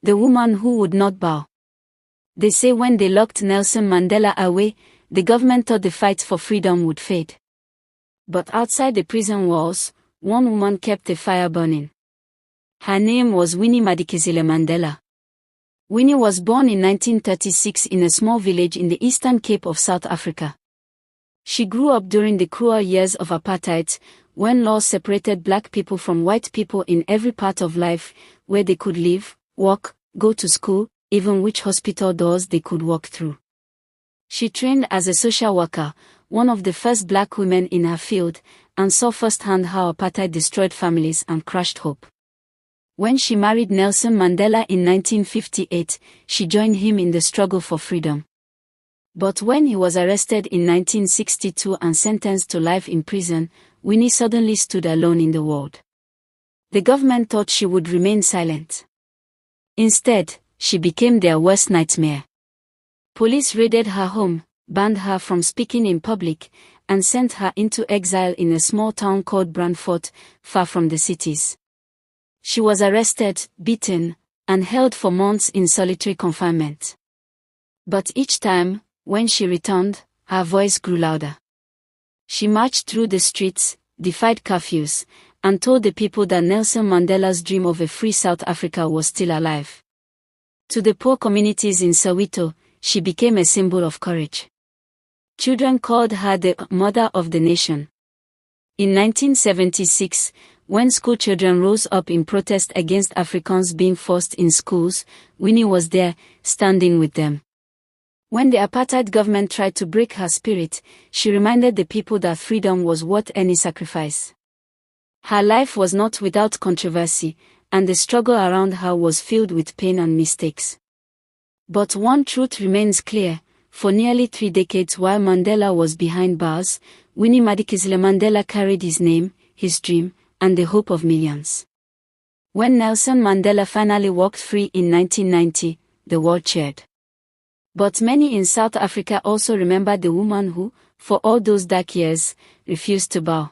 The woman who would not bow. They say when they locked Nelson Mandela away, the government thought the fight for freedom would fade. But outside the prison walls, one woman kept the fire burning. Her name was Winnie Madikizela-Mandela. Winnie was born in 1936 in a small village in the Eastern Cape of South Africa. She grew up during the cruel years of apartheid, when laws separated black people from white people in every part of life, where they could live, work, go to school, even which hospital doors they could walk through. She trained as a social worker, one of the first black women in her field, and saw firsthand how apartheid destroyed families and crushed hope. When she married Nelson Mandela in 1958, she joined him in the struggle for freedom. But when he was arrested in 1962 and sentenced to life in prison, Winnie suddenly stood alone in the world. The government thought she would remain silent. Instead, she became their worst nightmare. Police raided her home, banned her from speaking in public, and sent her into exile in a small town called Brandfort, far from the cities. She was arrested, beaten, and held for months in solitary confinement. But each time, when she returned, her voice grew louder. She marched through the streets, defied curfews, and told the people that Nelson Mandela's dream of a free South Africa was still alive. To the poor communities in Soweto, she became a symbol of courage. Children called her the mother of the nation. In 1976, when school children rose up in protest against Africans being forced in schools, Winnie was there, standing with them. When the apartheid government tried to break her spirit, she reminded the people that freedom was worth any sacrifice. Her life was not without controversy, and the struggle around her was filled with pain and mistakes. But one truth remains clear: for nearly 3 decades while Mandela was behind bars, Winnie Madikizela-Mandela carried his name, his dream, and the hope of millions. When Nelson Mandela finally walked free in 1990, the world cheered. But many in South Africa also remember the woman who, for all those dark years, refused to bow.